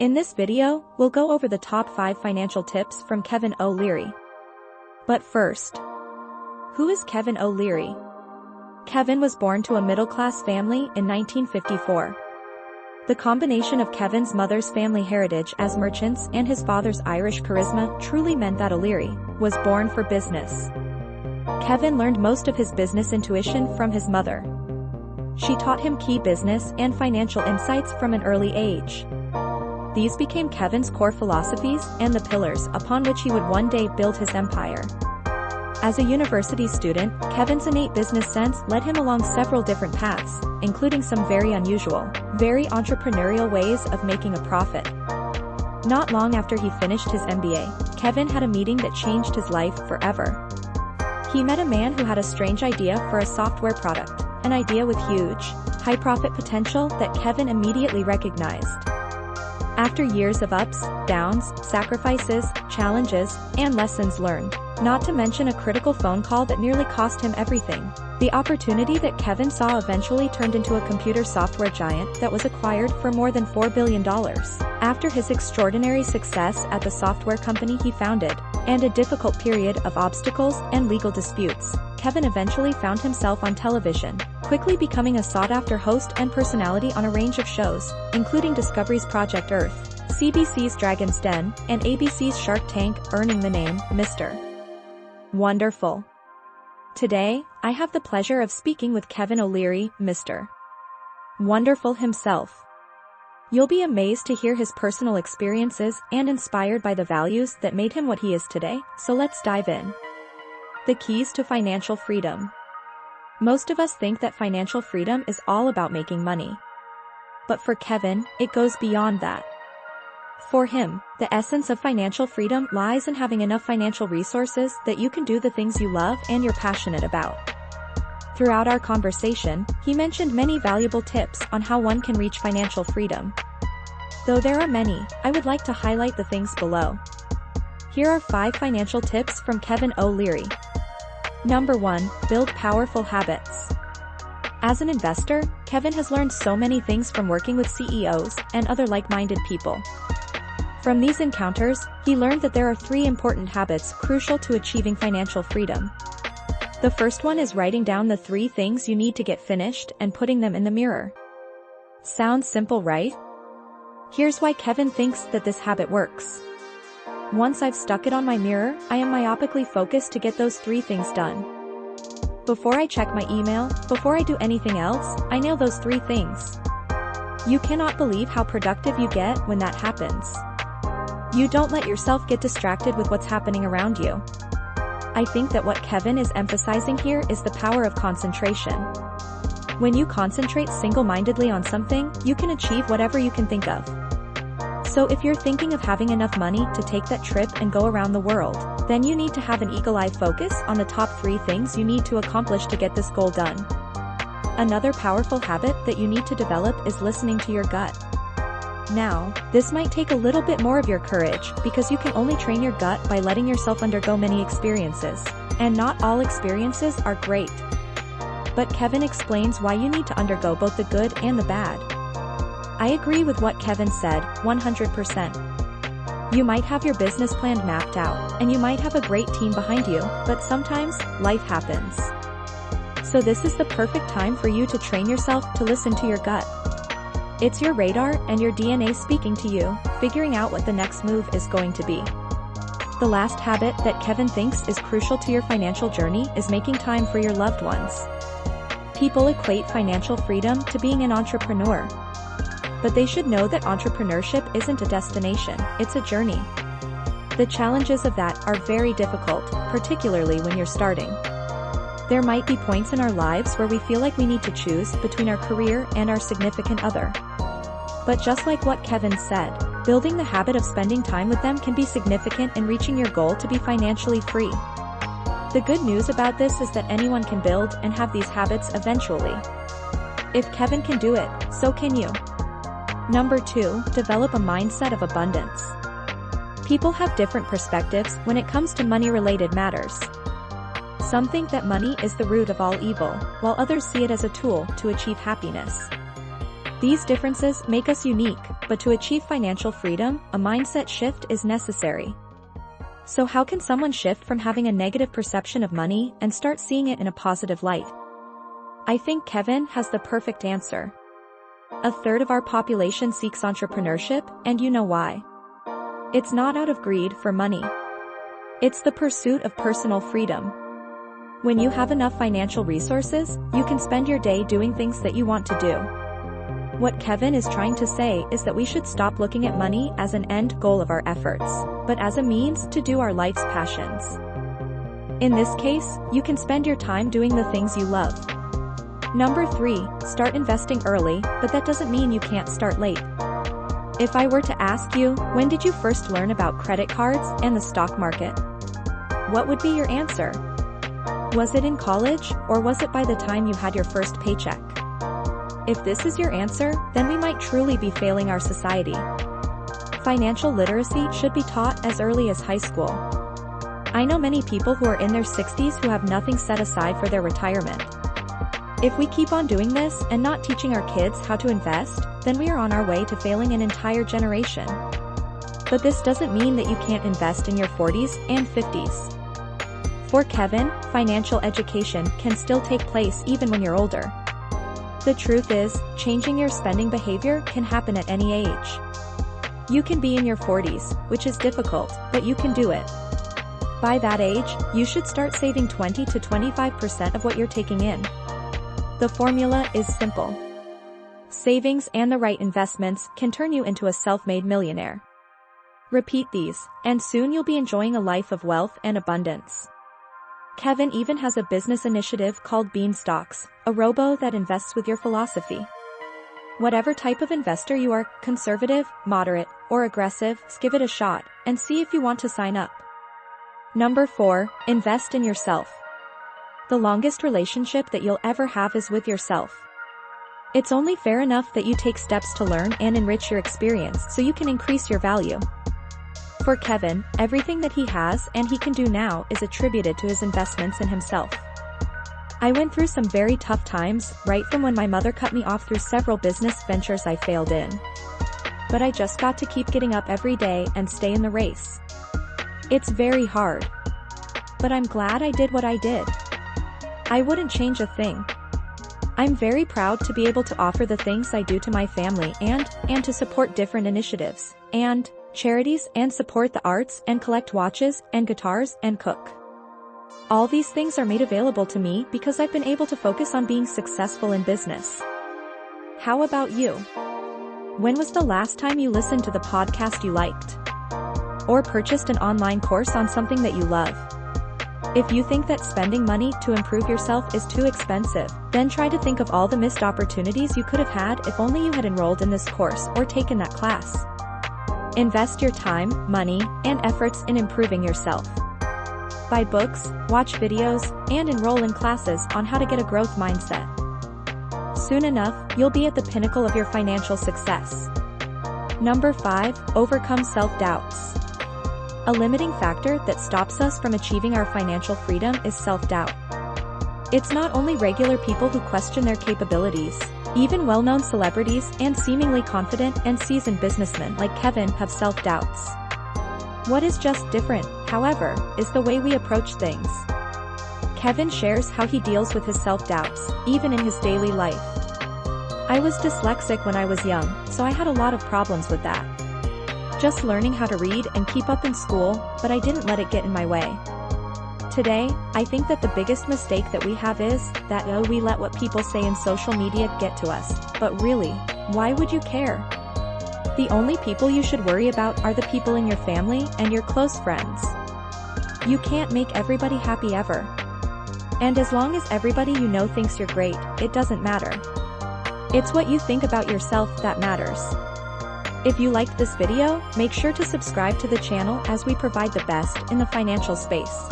In this video, we'll go over the top 5 financial tips from Kevin O'Leary. But first, who is Kevin O'Leary? Kevin was born to a middle-class family in 1954. The combination of Kevin's mother's family heritage as merchants and his father's Irish charisma truly meant that O'Leary was born for business. Kevin learned most of his business intuition from his mother. She taught him key business and financial insights from an early age. These became Kevin's core philosophies and the pillars upon which he would one day build his empire. As a university student, Kevin's innate business sense led him along several different paths, including some very unusual, very entrepreneurial ways of making a profit. Not long after he finished his MBA, Kevin had a meeting that changed his life forever. He met a man who had a strange idea for a software product, an idea with huge, high-profit potential that Kevin immediately recognized. After years of ups, downs, sacrifices, challenges, and lessons learned, not to mention a critical phone call that nearly cost him everything, the opportunity that Kevin saw eventually turned into a computer software giant that was acquired for more than $4 billion. After his extraordinary success at the software company he founded, and a difficult period of obstacles and legal disputes, Kevin eventually found himself on television, quickly becoming a sought-after host and personality on a range of shows, including Discovery's Project Earth, CBC's Dragon's Den, and ABC's Shark Tank, earning the name Mr. Wonderful. Today, I have the pleasure of speaking with Kevin O'Leary, Mr. Wonderful himself. You'll be amazed to hear his personal experiences and inspired by the values that made him what he is today, so let's dive in. The keys to financial freedom. Most of us think that financial freedom is all about making money. But for Kevin, it goes beyond that. For him, the essence of financial freedom lies in having enough financial resources that you can do the things you love and you're passionate about. Throughout our conversation, he mentioned many valuable tips on how one can reach financial freedom. Though there are many, I would like to highlight the things below. Here are 5 financial tips from Kevin O'Leary. Number 1, build powerful habits. As an investor, Kevin has learned so many things from working with CEOs and other like-minded people. From these encounters, he learned that there are 3 important habits crucial to achieving financial freedom. The first one is writing down the 3 things you need to get finished and putting them in the mirror. Sounds simple, right? Here's why Kevin thinks that this habit works. Once I've stuck it on my mirror, I am myopically focused to get those 3 things done. Before I check my email, before I do anything else, I nail those 3 things. You cannot believe how productive you get when that happens. You don't let yourself get distracted with what's happening around you. I think that what Kevin is emphasizing here is the power of concentration. When you concentrate single-mindedly on something, you can achieve whatever you can think of. So if you're thinking of having enough money to take that trip and go around the world, then you need to have an eagle-eye focus on the top 3 things you need to accomplish to get this goal done. Another powerful habit that you need to develop is listening to your gut. Now, this might take a little bit more of your courage because you can only train your gut by letting yourself undergo many experiences, and not all experiences are great. But Kevin explains why you need to undergo both the good and the bad. I agree with what Kevin said, 100%. You might have your business plan mapped out, and you might have a great team behind you, but sometimes, life happens. So this is the perfect time for you to train yourself to listen to your gut. It's your radar and your DNA speaking to you, figuring out what the next move is going to be. The last habit that Kevin thinks is crucial to your financial journey is making time for your loved ones. People equate financial freedom to being an entrepreneur. But they should know that entrepreneurship isn't a destination, it's a journey. The challenges of that are very difficult, particularly when you're starting. There might be points in our lives where we feel like we need to choose between our career and our significant other. But just like what Kevin said, building the habit of spending time with them can be significant in reaching your goal to be financially free. The good news about this is that anyone can build and have these habits eventually. If Kevin can do it, so can you. Number 2, develop a mindset of abundance. People have different perspectives when it comes to money-related matters. Some think that money is the root of all evil, while others see it as a tool to achieve happiness. These differences make us unique, but to achieve financial freedom, a mindset shift is necessary. So how can someone shift from having a negative perception of money and start seeing it in a positive light? I think Kevin has the perfect answer. A third of our population seeks entrepreneurship, and you know why. It's not out of greed for money. It's the pursuit of personal freedom. When you have enough financial resources, you can spend your day doing things that you want to do. What Kevin is trying to say is that we should stop looking at money as an end goal of our efforts, but as a means to do our life's passions. In this case, you can spend your time doing the things you love. Number 3, start investing early, but that doesn't mean you can't start late. If I were to ask you, when did you first learn about credit cards and the stock market? What would be your answer? Was it in college, or was it by the time you had your first paycheck? If this is your answer, then we might truly be failing our society. Financial literacy should be taught as early as high school. I know many people who are in their 60s who have nothing set aside for their retirement. If we keep on doing this and not teaching our kids how to invest, then we are on our way to failing an entire generation. But this doesn't mean that you can't invest in your 40s and 50s. For Kevin, financial education can still take place even when you're older. The truth is, changing your spending behavior can happen at any age. You can be in your 40s, which is difficult, but you can do it. By that age, you should start saving 20 to 25% of what you're taking in. The formula is simple. Savings and the right investments can turn you into a self-made millionaire. Repeat these, and soon you'll be enjoying a life of wealth and abundance. Kevin even has a business initiative called Beanstocks, a robo that invests with your philosophy. Whatever type of investor you are, conservative, moderate, or aggressive, give it a shot, and see if you want to sign up. Number 4, invest in yourself. The longest relationship that you'll ever have is with yourself. It's only fair enough that you take steps to learn and enrich your experience so you can increase your value. For Kevin, everything that he has and he can do now is attributed to his investments in himself. I went through some very tough times, right from when my mother cut me off through several business ventures I failed in. But I just got to keep getting up every day and stay in the race. It's very hard. But I'm glad I did what I did. I wouldn't change a thing. I'm very proud to be able to offer the things I do to my family and to support different initiatives, and charities and support the arts and collect watches and guitars and cook. All these things are made available to me because I've been able to focus on being successful in business. How about you? When was the last time you listened to the podcast you liked? Or purchased an online course on something that you love? If you think that spending money to improve yourself is too expensive, then try to think of all the missed opportunities you could have had if only you had enrolled in this course or taken that class. Invest your time, money, and efforts in improving yourself. Buy books, watch videos, and enroll in classes on how to get a growth mindset. Soon enough, you'll be at the pinnacle of your financial success. Number 5, overcome self-doubts. A limiting factor that stops us from achieving our financial freedom is self-doubt. It's not only regular people who question their capabilities. Even well-known celebrities and seemingly confident and seasoned businessmen like Kevin have self-doubts. What is just different, however, is the way we approach things. Kevin shares how he deals with his self-doubts, even in his daily life. I was dyslexic when I was young, so I had a lot of problems with that. Just learning how to read and keep up in school, but I didn't let it get in my way. Today, I think that the biggest mistake that we have is that we let what people say in social media get to us, but really, why would you care? The only people you should worry about are the people in your family and your close friends. You can't make everybody happy ever. And as long as everybody you know thinks you're great, it doesn't matter. It's what you think about yourself that matters. If you liked this video, make sure to subscribe to the channel as we provide the best in the financial space.